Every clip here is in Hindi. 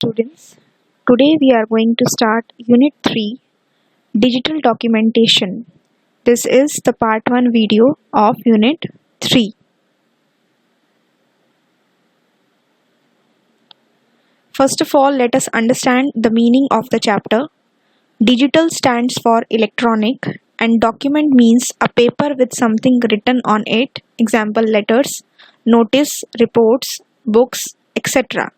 students. Today we are going to start Unit 3 Digital Documentation. This is the part 1 video of Unit 3. First of all, let us understand the meaning of the chapter. Digital stands for electronic and document means a paper with something written on it, example letters, notice, reports, books, etc.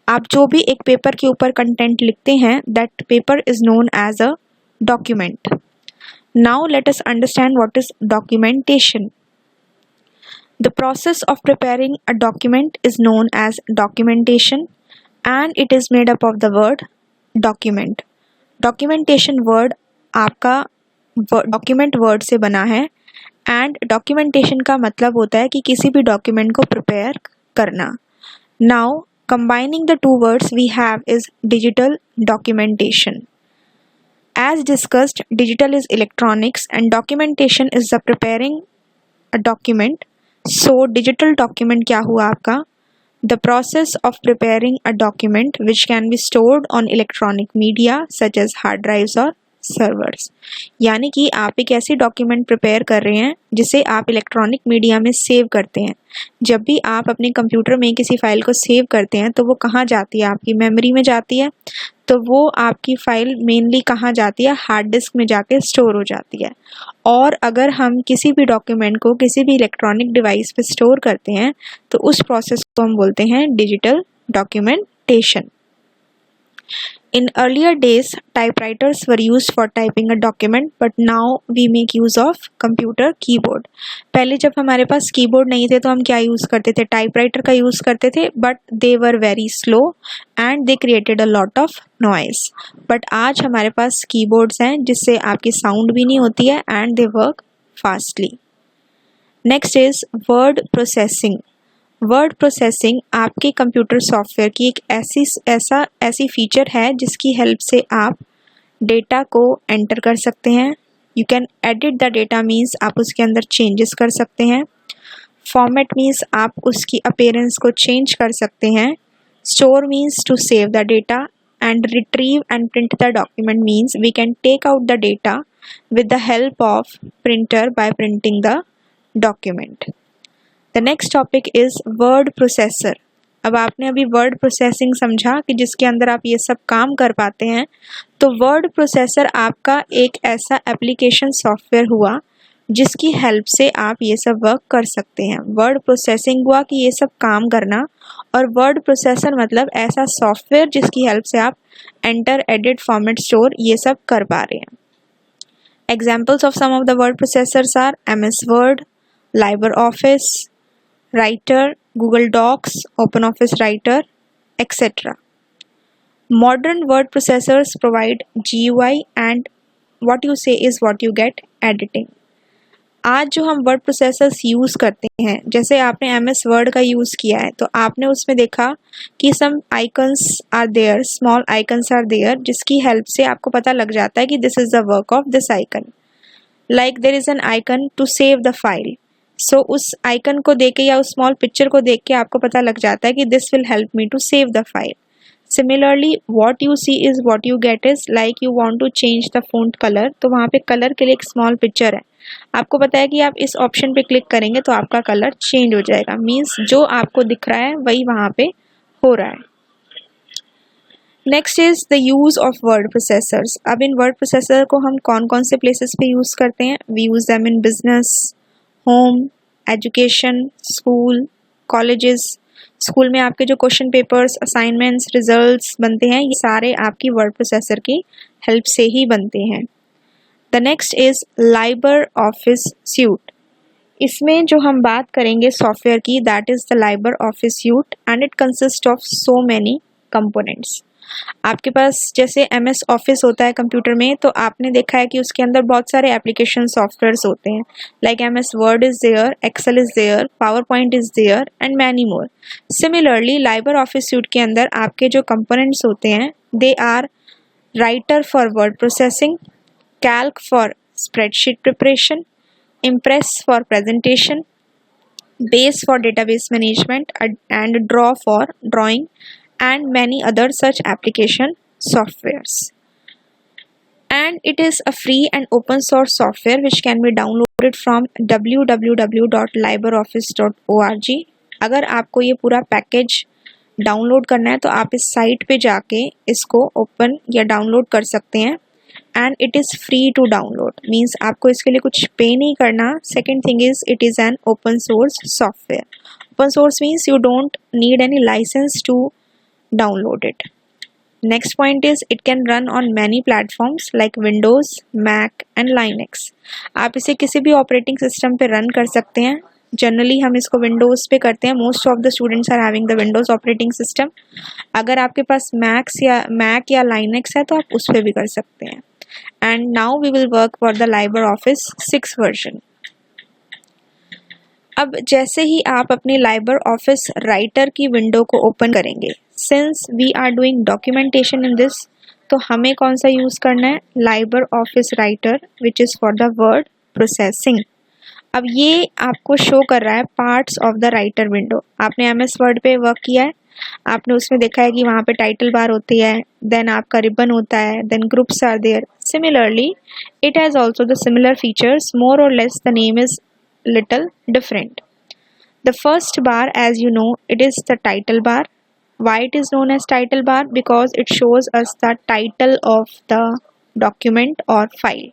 आप जो भी एक पेपर के ऊपर कंटेंट लिखते हैं, that paper is known as a document. Now let us understand what is documentation. The process of preparing a document is known as documentation and it is made up of the word document. Documentation word आपका document word से बना है and documentation का मतलब होता है कि किसी भी document को prepare करना. Now combining the two words we have is digital documentation. As discussed, digital is electronics and documentation is the preparing a document. So digital document क्या हुआ आपका? The process of preparing a document which can be stored on electronic media such as hard drives or servers. यानी कि आप एक ऐसी डॉक्यूमेंट प्रिपेयर कर रहे हैं जिसे आप इलेक्ट्रॉनिक मीडिया में सेव करते हैं. जब भी आप अपने कंप्यूटर में किसी फाइल को सेव करते हैं तो वो कहाँ जाती है? आपकी मेमोरी में जाती है. तो वो आपकी फाइल मेनली कहाँ जाती है? हार्ड डिस्क में जाके स्टोर हो जाती है. और अगर हम किसी भी डॉक्यूमेंट को किसी भी इलेक्ट्रॉनिक डिवाइस पे स्टोर करते हैं तो उस प्रोसेस को हम बोलते हैं digital documentation. In earlier days, typewriters were used for typing a document, but now we make use of computer keyboard. पहले जब हमारे पास कीबोर्ड नहीं थे तो हम क्या यूज़ करते थे? टाइपराइटर का यूज़ करते थे, but they were very slow and they created a lot of noise. But आज हमारे पास कीबोर्ड्स हैं जिससे आपकी साउंड भी नहीं होती है and they work fastly. Next is word processing. Word processing आपके कंप्यूटर सॉफ्टवेयर की एक ऐसी फीचर है जिसकी हेल्प से आप डेटा को एंटर कर सकते हैं. You can edit the data means आप उसके अंदर चेंजेस कर सकते हैं. फॉर्मेट मीन्स आप उसकी अपीयरेंस को चेंज कर सकते हैं. Store means to save the data and retrieve and print the document means we can take out the data with the help of printer by printing the document. The next topic is word processor. अब आपने अभी word processing समझा कि जिसके अंदर आप ये सब काम कर पाते हैं. तो word processor आपका एक ऐसा एप्लीकेशन सॉफ्टवेयर हुआ जिसकी हेल्प से आप ये सब वर्क कर सकते हैं. word processing हुआ कि ये सब काम करना और word processor मतलब ऐसा सॉफ्टवेयर जिसकी हेल्प से आप एंटर, एडिट, फॉर्मेट, स्टोर ये सब कर पा रहे हैं. Examples of some of the word processors are MS Word, LibreOffice, Writer, Google Docs, OpenOffice Writer, etc. Modern word processors provide GUI and what you say is what you get editing. आज जो हम word processors यूज़ करते हैं, जैसे आपने MS Word का यूज़ किया है तो आपने उसमें देखा कि some icons are there, small icons are there जिसकी हेल्प से आपको पता लग जाता है कि this is the work of this icon. Like there is an icon to save the file. सो उस आइकन को देख के या उस स्मॉल पिक्चर को देख के आपको पता लग जाता है कि this will help me to save the file. Similarly what you see is what you get is like you want to change the font colour. तो वहाँ पे कलर के लिए एक स्मॉल पिक्चर है. आपको पता है कि आप इस ऑप्शन पे क्लिक करेंगे तो आपका कलर चेंज हो जाएगा. मीन्स जो आपको दिख रहा है वही वहाँ पे हो रहा है. Next is the use of word processors. अब इन वर्ड प्रोसेसर को हम कौन कौन से प्लेसेस पे यूज़ करते हैं? We use them in business, home, education, school, colleges. School में आपके जो क्वेश्चन पेपर्स, असाइनमेंट्स, रिजल्ट्स बनते हैं ये सारे आपकी वर्ड प्रोसेसर की हेल्प से ही बनते हैं. The next is LibreOffice suit. इसमें जो हम बात करेंगे सॉफ्टवेयर की that is the LibreOffice suit and it consist of so many components. आपके पास जैसे MS ऑफिस होता है कंप्यूटर में तो आपने देखा है कि उसके अंदर बहुत सारे एप्लीकेशन सॉफ्टवेयर्स होते हैं. Like MS word is there, excel is there, power point is there and many more. Similarly LibreOffice suite के अंदर आपके जो कंपोनेंट्स होते हैं they are writer for word processing, calc for spreadsheet preparation, impress for presentation, base for database management and draw for drawing and many other such application softwares. And it is a free and open source software which can be downloaded from www.libreoffice.org. अगर आपको ये पूरा पैकेज डाउनलोड करना है तो आप इस साइट पे जाके इसको ओपन या डाउनलोड कर सकते हैं. And it is free to download, means आपको इसके लिए कुछ पे नहीं करना. Second thing is it is an open source software. Open source means you don't need any licence to download it. Next point is it can run on many platforms like Windows, Mac and Linux. आप इसे किसी भी ऑपरेटिंग सिस्टम पे रन कर सकते हैं. जनरली हम इसको विंडोज़ पे करते हैं. Most of the students are having the Windows operating system. अगर आपके पास मैक या लाइनक्स है तो आप उस पर भी कर सकते हैं. And now we will work for the LibreOffice 6 version. अब जैसे ही आप अपनी LibreOffice राइटर की विंडो को ओपन करेंगे, since we are doing documentation in this, तो हमें कौन सा यूज़ करना है? LibreOffice writer which is for the word processing. अब ये आपको शो कर रहा है parts of the writer window. आपने MS वर्ड पे वर्क किया है, आपने उसमें देखा है कि वहाँ पे टाइटल बार होती है, देन आपका रिबन होता है, then groups are there. Similarly it has also the similar features, more or less the name is little different. The first bar, as you know, it is the title bar. Why it is known as title bar? Because it shows us the title of the document or file.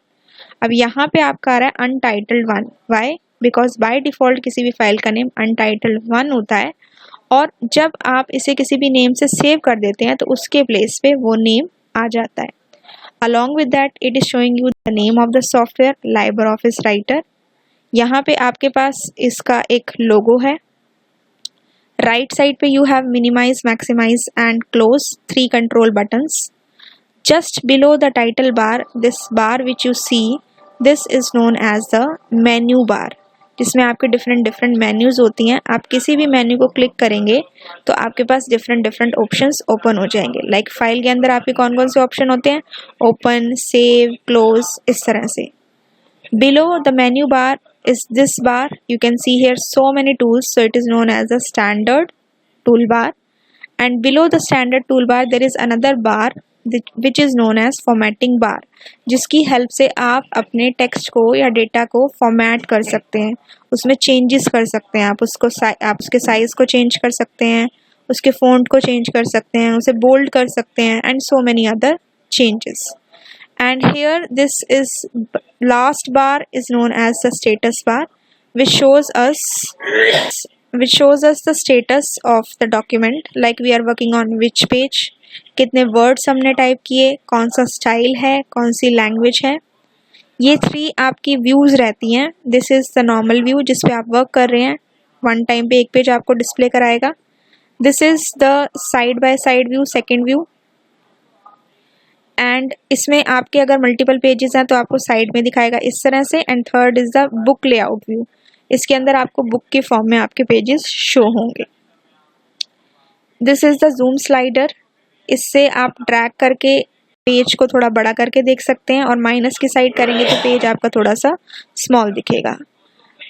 अब यहाँ पे आपका आ रहा है untitled one. Why? Because by default किसी भी फाइल का नेम untitled one होता है, और जब आप इसे किसी भी नेम से सेव कर देते हैं तो उसके प्लेस पे वो नेम आ जाता है. Along with that, it is showing you the name of the software, LibreOffice Writer. यहाँ पे आपके पास इसका एक लोगो है. राइट साइड पे you have minimise, maximise and close 3 control buttons. Just below the title bar, this bar which you see, this is known as the menu bar, जिसमें आपके डिफरेंट मेन्यूज होती हैं. आप किसी भी मेन्यू को क्लिक करेंगे तो आपके पास डिफरेंट ऑप्शंस ओपन हो जाएंगे. लाइक फाइल के अंदर आपके कौन कौन से ऑप्शन होते हैं? ओपन, सेव, क्लोज, इस तरह से. Below the menu bar is this bar. You can see here so many tools, so it is known as the standard toolbar. And below the standard toolbar there is another bar which is known as formatting bar, जिसकी हेल्प से आप अपने टेक्स्ट को या डेटा को फॉर्मेट कर सकते हैं, उसमें चेंजेस कर सकते हैं. आप उसके साइज को चेंज कर सकते हैं, उसके फॉन्ट को चेंज कर सकते हैं, उसे बोल्ड कर सकते हैं, and so many other changes. And here this is last bar is known as the status bar, which shows us the status of the document, like we are working on which page, कितने words हमने टाइप किए, कौन सा स्टाइल है, कौन सी लैंग्वेज है. ये 3 आपकी व्यूज रहती हैं. This is the normal view जिस पे आप वर्क कर रहे हैं. वन टाइम पे एक पेज आपको डिस्प्ले कराएगा. This is the side by side view, second view. And इसमें आपके अगर मल्टीपल पेजेस हैं तो आपको साइड में दिखाएगा इस तरह से. And third is the book layout view. इसके अंदर आपको बुक के फॉर्म में आपके पेजेस शो होंगे. This is the zoom slider. इससे आप ड्रैग करके पेज को थोड़ा बड़ा करके देख सकते हैं, और माइनस की साइड करेंगे तो पेज आपका थोड़ा सा स्मॉल दिखेगा.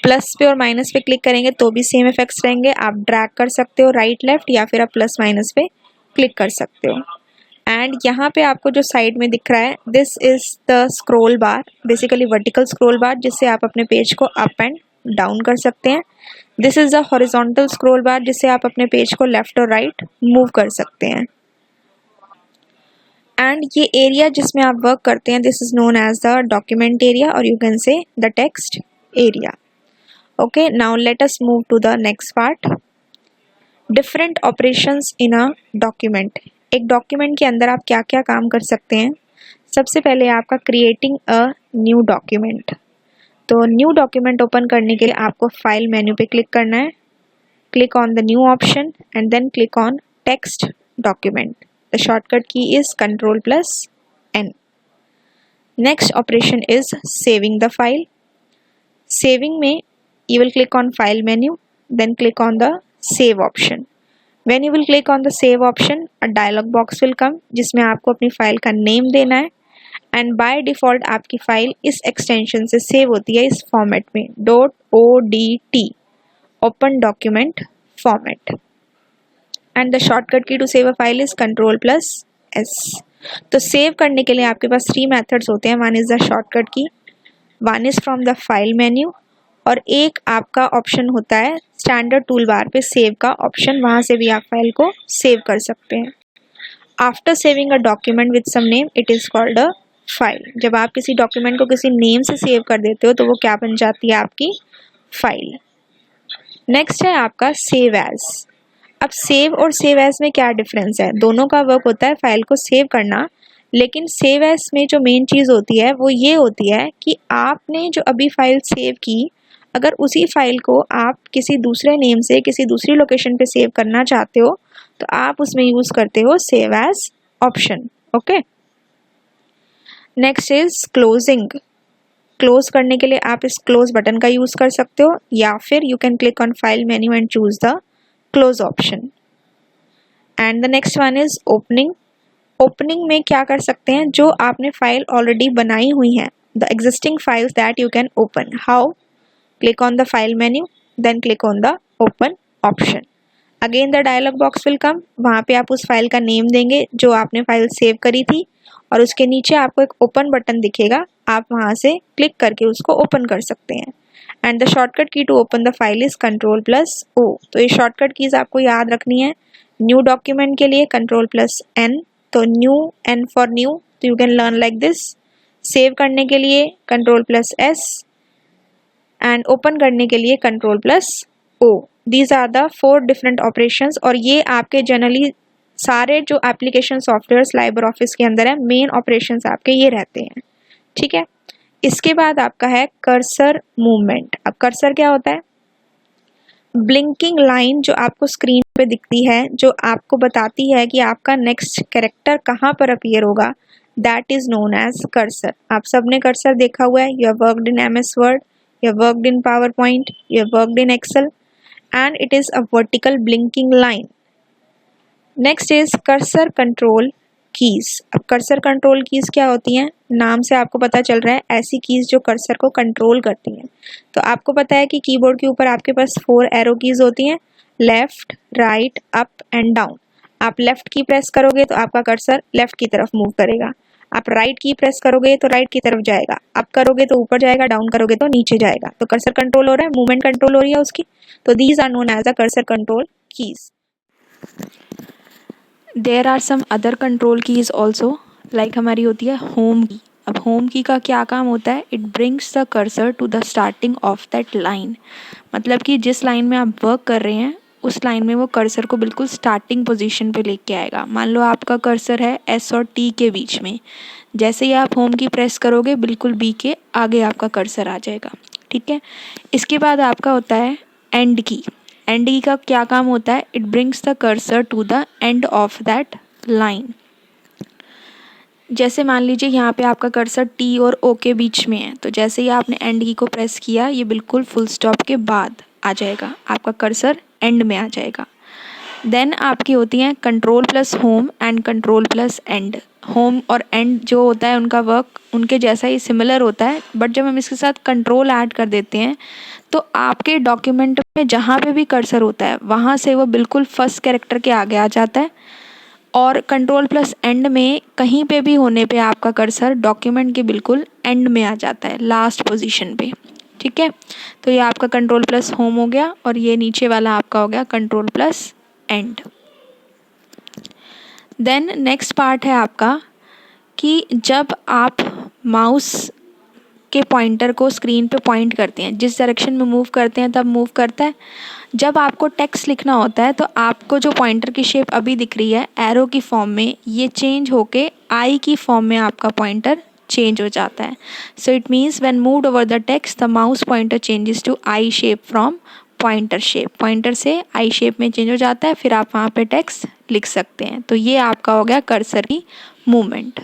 प्लस पे और माइनस पे क्लिक करेंगे तो भी सेम इफेक्ट्स रहेंगे. आप ड्रैग कर सकते हो राइट लेफ्ट, या फिर आप प्लस माइनस पे क्लिक कर सकते हो. एंड यहाँ पे आपको जो साइड में दिख रहा है, this is the scroll bar, basically vertical scroll बार, जिससे आप अपने पेज को अप एंड डाउन कर सकते हैं. This is the horizontal scroll बार, जिससे आप अपने पेज को लेफ्ट और राइट मूव कर सकते हैं. एंड ये एरिया जिसमें आप वर्क करते हैं, this is known as the document area, और you can say the text area. Okay, now let us move to the next part. Different operations in a document. एक डॉक्यूमेंट के अंदर आप क्या क्या काम कर सकते हैं. सबसे पहले आपका क्रिएटिंग अ न्यू डॉक्यूमेंट. तो न्यू डॉक्यूमेंट ओपन करने के लिए आपको फाइल मेन्यू पे क्लिक करना है. Click on the new option and then click on text document. The shortcut key is Ctrl+N. Next operation is saving the file. Saving में you will click on file menu, then click on the save option. When you will click on the save option, a dialog box will come जिसमें आपको अपनी फाइल का नेम देना है. एंड बाय डिफ़ॉल्ट आपकी फाइल इस एक्सटेंशन से सेव होती है इस फॉर्मेट में, .odt, open document format. And the shortcut key to save a file is Ctrl+S। तो सेव करने के लिए आपके पास 3 मेथड्स होते हैं। वन इज़ द शॉर्टकट की, one is from the file menu, और एक आपका ऑप्शन होता है स्टैंडर्ड टूल बार पे सेव का ऑप्शन, वहाँ से भी आप फाइल को सेव कर सकते हैं। After saving a document with some name it is called a file. जब आप किसी डॉक्यूमेंट को किसी नेम से सेव कर देते हो तो वो क्या बन जाती है, आपकी फाइल। नेक्स्ट है आपका सेव एज। अब सेव और सेव एज में क्या डिफरेंस है? दोनों का वर्क होता है फाइल को सेव करना, लेकिन सेव एज में जो मेन चीज़ होती है वो ये होती है कि आपने जो अभी फाइल सेव की, अगर उसी फाइल को आप किसी दूसरे नेम से किसी दूसरी लोकेशन पे सेव करना चाहते हो तो आप उसमें यूज़ करते हो save as option. Okay, next is closing. Close करने के लिए आप इस क्लोज बटन का यूज़ कर सकते हो, या फिर you can click on file menu and choose the close option. And the next one is opening. Opening में क्या कर सकते हैं, जो आपने फाइल ऑलरेडी बनाई हुई है, the existing files that you can open. How? Click on the file menu, then click on the open option. Again the dialog box will come, वहाँ पे आप उस फाइल का नेम देंगे जो आपने फाइल सेव करी थी, और उसके नीचे आपको एक ओपन बटन दिखेगा, आप वहाँ से क्लिक करके उसको ओपन कर सकते हैं। And the shortcut key to open the file is Ctrl+O। तो ये शॉर्टकट कीज आपको याद रखनी है। न्यू डॉक्यूमेंट के लिए Ctrl+N, तो न्यू, N फॉर न्यू, तो you can learn like this. Save करने के लिए Ctrl+S एंड ओपन करने के लिए Ctrl+O। These are the 4 different operations, और ये आपके जनरली सारे जो एप्लीकेशन सॉफ्टवेयर्स लाइबर ऑफिस के अंदर है, मेन ऑपरेशंस आपके ये रहते हैं। ठीक है, इसके बाद आपका है कर्सर मूवमेंट। अब कर्सर क्या होता है? ब्लिंकिंग लाइन जो आपको स्क्रीन पे दिखती है, जो आपको बताती है कि आपका नेक्स्ट कैरेक्टर कहाँ पर अपीयर होगा, that is known as cursor. आप सबने कर्सर देखा हुआ है, you have worked in MS Word, you have worked in PowerPoint, you have worked in Excel, and it is a vertical blinking line. Next is cursor control keys. अब कर्सर कंट्रोल कीज क्या होती हैं? नाम से आपको पता चल रहा है, ऐसी कीज जो कर्सर को कंट्रोल करती हैं। तो आपको पता है कि कीबोर्ड के ऊपर आपके पास 4 एरो कीज होती हैं, left, right, up and down. आप लेफ्ट की प्रेस करोगे तो आपका कर्सर लेफ्ट की तरफ मूव करेगा, आप राइट की प्रेस करोगे तो राइट की तरफ जाएगा, अप करोगे तो ऊपर जाएगा, डाउन करोगे तो नीचे जाएगा। तो कर्सर कंट्रोल हो रहा है, मूवमेंट कंट्रोल हो रही है उसकी। तो these are known as a cursor control keys. There are some other control keys also, like हमारी होती है होम की। अब होम की का क्या काम होता है? It brings the cursor to the starting of that line. मतलब कि जिस लाइन में आप वर्क कर रहे हैं उस लाइन में वो कर्सर को बिल्कुल स्टार्टिंग पोजीशन पे लेके आएगा। मान लो आपका कर्सर है S और T के बीच में, जैसे ही आप होम की प्रेस करोगे बिल्कुल B के आगे आपका कर्सर आ जाएगा। ठीक है, इसके बाद आपका होता है एंड की। एंड की का क्या काम होता है? It brings the cursor to the end of that line. जैसे मान लीजिए यहाँ पे आपका कर्सर T और O के बीच में है, तो जैसे ही आपने एंड की को प्रेस किया ये बिल्कुल फुल स्टॉप के बाद आ जाएगा, आपका कर्सर एंड में आ जाएगा। देन आपकी होती हैं Ctrl+Home एंड Ctrl+End। होम और एंड जो होता है उनका वर्क उनके जैसा ही सिमिलर होता है, बट जब हम इसके साथ कंट्रोल ऐड कर देते हैं तो आपके डॉक्यूमेंट में जहाँ पे भी कर्सर होता है वहाँ से वो बिल्कुल फर्स्ट कैरेक्टर के आगे आ जाता है, और Ctrl+End में कहीं पे भी होने पे आपका कर्सर डॉक्यूमेंट के बिल्कुल एंड में आ जाता है, लास्ट पोजीशन पे। ठीक है, तो ये आपका Ctrl+Home हो गया, और ये नीचे वाला आपका हो गया Ctrl+End। देन नेक्स्ट पार्ट है आपका कि जब आप माउस के पॉइंटर को स्क्रीन पे पॉइंट करते हैं, जिस डायरेक्शन में मूव करते हैं तब मूव करता है। जब आपको टेक्स्ट लिखना होता है तो आपको जो पॉइंटर की शेप अभी दिख रही है एरो की फॉर्म में, ये चेंज होके आई की फॉर्म में आपका पॉइंटर चेंज हो जाता है। So it means when moved over the text the mouse pointer changes to I shape from pointer shape. Pointer से आई शेप में चेंज हो जाता है, फिर आप वहाँ पे टेक्स्ट लिख सकते हैं। तो ये आपका हो गया कर्सर की movement.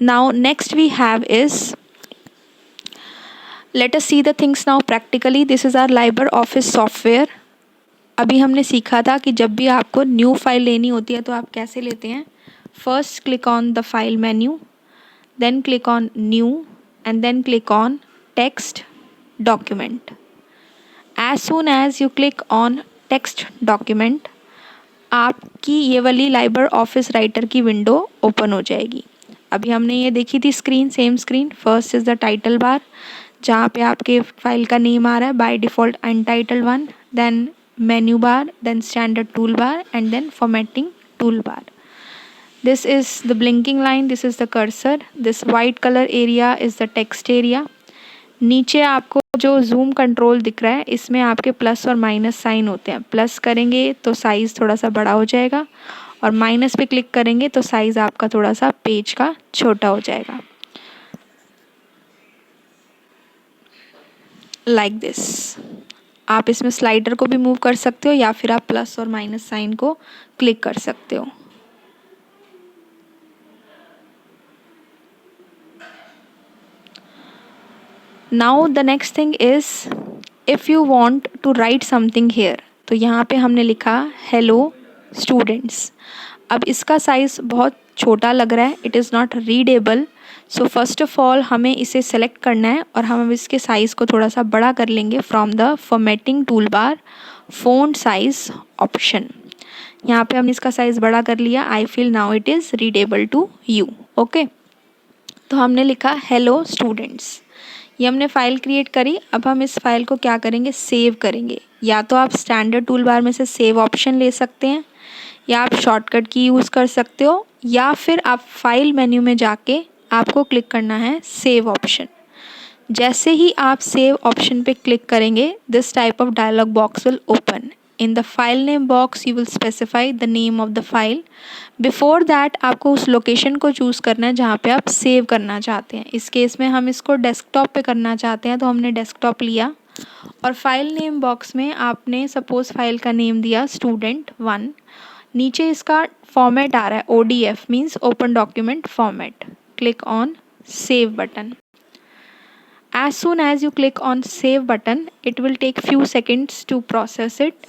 Now next we have is, let us see the things now practically. This is our LibreOffice software. अभी हमने सीखा था कि जब भी आपको न्यू फाइल लेनी होती है तो आप कैसे लेते हैं। First click on the file menu, then click on new and then click on text document. As soon as you click on text document, आपकी ये वाली लाइबर ऑफिस राइटर की विंडो ओपन हो जाएगी। अभी हमने ये देखी थी screen, same screen. First is the title bar जहाँ पे आपके फाइल का नेम आ रहा है by default untitled one, then menu bar, then standard tool bar and then formatting tool bar. This is the blinking line, this is the cursor, this white color area is the text area. नीचे आपको जो जूम कंट्रोल दिख रहा है इसमें आपके प्लस और माइनस साइन होते हैं। प्लस करेंगे तो साइज़ थोड़ा सा बड़ा हो जाएगा और माइनस पे क्लिक करेंगे तो साइज़ आपका थोड़ा सा पेज का छोटा हो जाएगा, लाइक दिस। आप इसमें स्लाइडर को भी मूव कर सकते हो या फिर आप प्लस और माइनस साइन को क्लिक कर सकते हो। Now the next thing is if you want to write something here, तो यहाँ पे हमने लिखा हेलो स्टूडेंट्स। अब इसका साइज़ बहुत छोटा लग रहा है, it is not readable. So first of all हमें इसे सेलेक्ट करना है और हम इसके साइज़ को थोड़ा सा बड़ा कर लेंगे from the formatting tool bar font size option. यहाँ पे हमने इसका साइज़ बड़ा कर लिया। I feel now it is readable to you. Okay, तो हमने लिखा हेलो स्टूडेंट्स, ये हमने फ़ाइल क्रिएट करी। अब हम इस फाइल को क्या करेंगे, सेव करेंगे। या तो आप स्टैंडर्ड टूल बार में से सेव ऑप्शन ले सकते हैं या आप शॉर्टकट की यूज़ कर सकते हो या फिर आप फाइल मेन्यू में जाके आपको क्लिक करना है सेव ऑप्शन। जैसे ही आप सेव ऑप्शन पे क्लिक करेंगे this type of dialog box will open. In the file name box you will specify the name of the file. Before that आपको उस लोकेशन को चूज़ करना है जहाँ पे आप सेव करना चाहते हैं। इस केस में हम इसको डेस्कटॉप पे करना चाहते हैं तो हमने डेस्कटॉप लिया और फाइल नेम बॉक्स में आपने सपोज़ फाइल का नेम दिया student1। नीचे इसका फॉर्मेट आ रहा है ODF means open document format. Click on save button. As soon as you click on save button, it will take few seconds to process it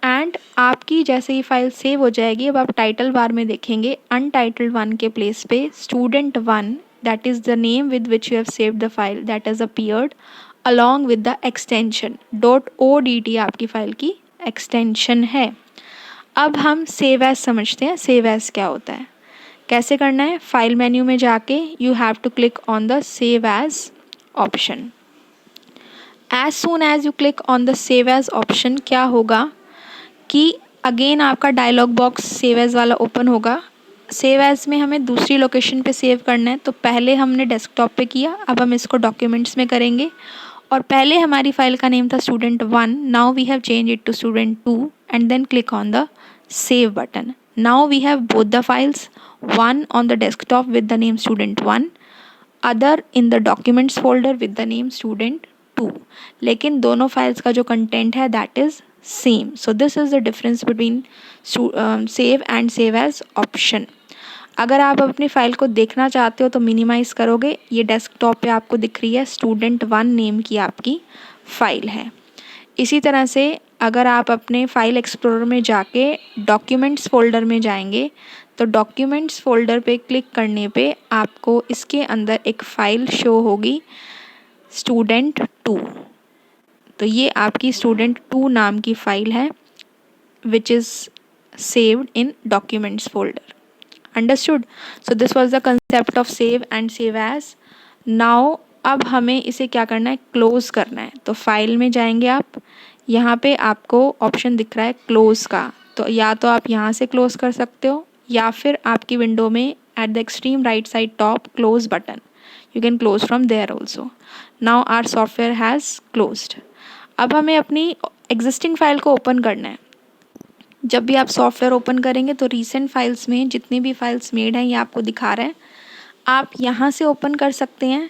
and आपकी जैसे ही फाइल सेव हो जाएगी अब आप टाइटल बार में देखेंगे अनटाइटल्ड वन के प्लेस पे student1 that is the name with which you have saved the file that has appeared along with the extension .odt आपकी फाइल की एक्सटेंशन है। अब हम सेव एज समझते हैं। सेव एज क्या होता है, कैसे करना है, फाइल मेन्यू में जाके you have to click on the save as option. As soon as you click on the save as option क्या होगा कि अगेन आपका डायलॉग बॉक्स सेव एज वाला ओपन होगा। सेव एज में हमें दूसरी लोकेशन पे सेव करना है तो पहले हमने डेस्कटॉप पे किया, अब हम इसको डॉक्यूमेंट्स में करेंगे और पहले हमारी फाइल का नेम था student1, now we have change it to student2 and then click on the save button. Now we have both the files, one on the desktop with the name student1, other in the documents folder with the name student2. लेकिन दोनों फाइल्स का जो कंटेंट है that is same. So this is the difference between save and save as option. अगर आप अपनी फ़ाइल को देखना चाहते हो तो मिनिमाइज़ करोगे, ये डेस्कटॉप पे आपको दिख रही है student1 नेम की आपकी फ़ाइल है। इसी तरह से अगर आप अपने फाइल एक्सप्लोरर में जाके डॉक्यूमेंट्स फ़ोल्डर में जाएंगे तो डॉक्यूमेंट्स फ़ोल्डर पे क्लिक करने पे आपको इसके अंदर एक फ़ाइल शो होगी student2। तो ये आपकी student2 नाम की फ़ाइल है which is saved in documents folder. Understood? So this was the concept of save and save as. Now अब हमें इसे क्या करना है, क्लोज करना है। तो फाइल में जाएंगे आप, यहाँ पे आपको ऑप्शन दिख रहा है क्लोज का, तो या तो आप यहाँ से क्लोज कर सकते हो या फिर आपकी विंडो में at the extreme right side top close button, you can close from there also. Now our software has closed. अब हमें अपनी एग्जिस्टिंग फाइल को ओपन करना है। जब भी आप सॉफ्टवेयर ओपन करेंगे तो रीसेंट फाइल्स में जितनी भी फाइल्स मेड हैं ये आपको दिखा रहा है, आप यहाँ से ओपन कर सकते हैं।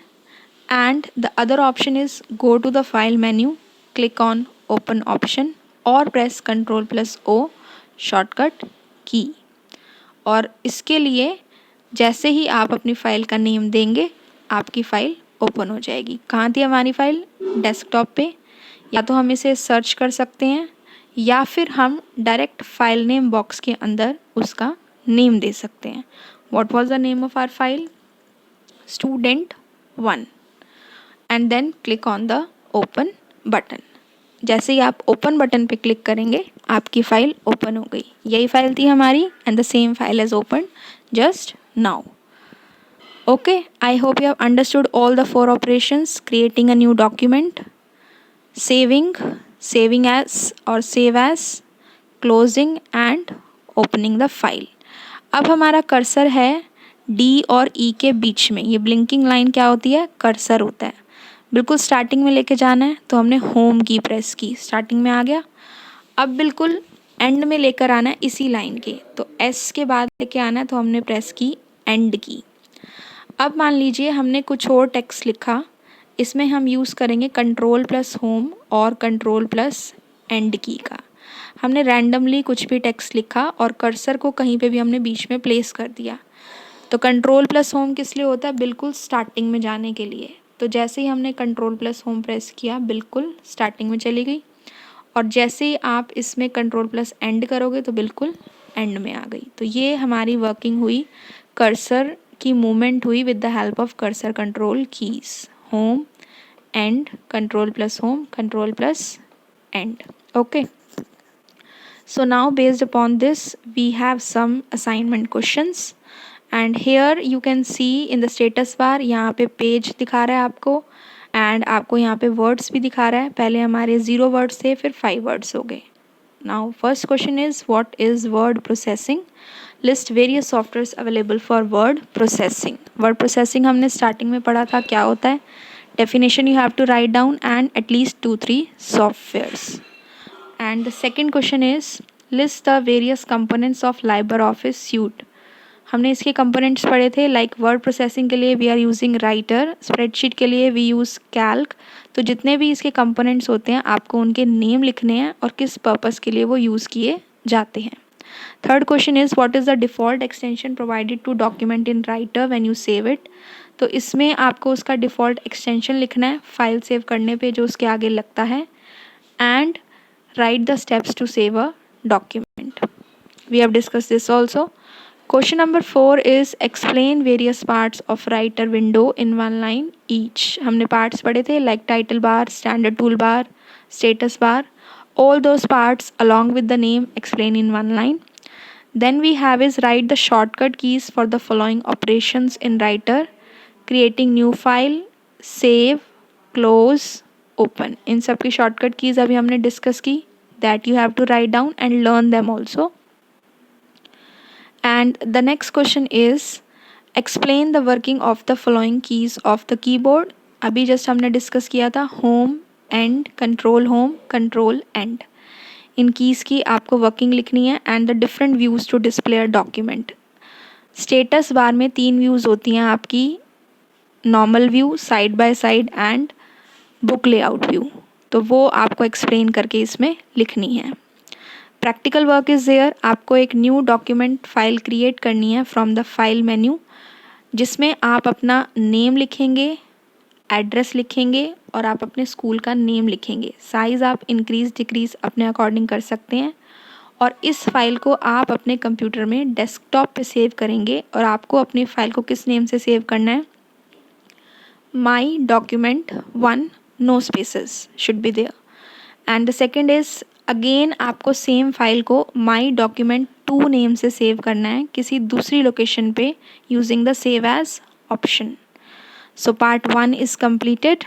And the other option is go to the file menu, click on open option और प्रेस Ctrl+O शॉर्टकट की। और इसके लिए जैसे ही आप अपनी फ़ाइल का नेम देंगे आपकी फ़ाइल ओपन हो जाएगी। कहाँ थी हमारी फ़ाइल, डेस्कटॉप पे। या तो हम इसे सर्च कर सकते हैं या फिर हम डायरेक्ट फाइल नेम बॉक्स के अंदर उसका नेम दे सकते हैं। What was the name of our file, student1 and then click on the open button. जैसे ही आप ओपन बटन पे क्लिक करेंगे आपकी फ़ाइल ओपन हो गई। यही फाइल थी हमारी and the same file is open just now. Okay, I hope you have understood all the 4 operations: creating a new document, saving, saving as or save as, closing and opening the file. अब हमारा कर्सर है D और E के बीच में। ये ब्लिंकिंग लाइन क्या होती है? कर्सर होता है। बिल्कुल स्टार्टिंग में लेके जाना है तो हमने होम की प्रेस की, स्टार्टिंग में आ गया। अब बिल्कुल एंड में लेकर आना है इसी लाइन के, तो S के बाद लेके आना है तो हमने प्रेस की एंड की। अब मान लीजिए हमने कुछ और टेक्स्ट लिखा, इसमें हम यूज़ करेंगे कंट्रोल प्लस होम और कंट्रोल प्लस एंड की का। हमने रैंडमली कुछ भी टेक्स्ट लिखा और कर्सर को कहीं पे भी हमने बीच में प्लेस कर दिया। तो कंट्रोल प्लस होम किस लिए होता है? बिल्कुल स्टार्टिंग में जाने के लिए। तो जैसे ही हमने कंट्रोल प्लस होम प्रेस किया बिल्कुल स्टार्टिंग में चली गई, और जैसे ही आप इसमें कंट्रोल प्लस एंड करोगे तो बिल्कुल एंड में आ गई। तो ये हमारी वर्किंग हुई, कर्सर की मूवमेंट हुई with the help of cursor control keys, home and control plus home control plus and. Okay, so now based upon this we have some assignment questions and here you can see in the status bar यहाँ पे पेज दिखा रहा है आपको एंड आपको यहाँ पे वर्ड्स भी दिखा रहा है। पहले हमारे 0 वर्ड्स थे, फिर 5 वर्ड्स हो गए। Now first question is what is word processing? List various softwares available for word processing. Word processing हमने स्टार्टिंग में पढ़ा था क्या होता है। Definition you have to write down and at least 2-3 softwares. And the second question is list the various components of LibreOffice suite. हमने इसके कंपोनेंट्स पढ़े थे, लाइक वर्ड प्रोसेसिंग के लिए we are using Writer, spreadsheet के लिए वी यूज़ कैल्क। तो जितने भी इसके कंपोनेंट्स होते हैं आपको उनके नेम लिखने हैं और किस पर्पस के लिए वो यूज़ किए जाते हैं। Third question is what is the default extension provided to document in Writer when you save it. तो इसमें आपको उसका डिफ़ॉल्ट एक्सटेंशन लिखना है फाइल सेव करने पे जो उसके आगे लगता है, and write the steps to save a document. We have discussed this also. Question number 4 is explain various parts of writer window in one line each. हमने parts पढ़े थे like title bar, standard toolbar, status bar. All those parts along with the name explain in one line. Then we have is write the shortcut keys for the following operations in writer: creating new file, save, close, open. इन सब की shortcut keys अभी हमने discuss की, that you have to write down and learn them also. And the next question is explain the working of the following keys of the keyboard. अभी just हमने डिस्कस किया था होम एंड कंट्रोल एंड। इन कीज़ की आपको वर्किंग लिखनी है and the different views to display a document. Status bar में 3 व्यूज़ होती हैं आपकी, normal view, side by side and book layout view. तो वो आपको एक्सप्लेन करके इसमें लिखनी है। प्रैक्टिकल वर्क इज़ देयर, आपको एक न्यू डॉक्यूमेंट फाइल क्रिएट करनी है फ्रॉम द फाइल मेन्यू, जिसमें आप अपना नेम लिखेंगे, एड्रेस लिखेंगे और आप अपने स्कूल का नेम लिखेंगे। साइज़ आप इंक्रीज़ डिक्रीज़ अपने अकॉर्डिंग कर सकते हैं, और इस फाइल को आप अपने कंप्यूटर में डेस्कटॉप पे सेव करेंगे। और आपको अपनी फ़ाइल को किस नेम से सेव करना है? माई document 1, no spaces should be there. And the second is again आपको सेम फाइल को my document 2 नेम से सेव करना है किसी दूसरी लोकेशन पे using the save as option. So part 1 is completed.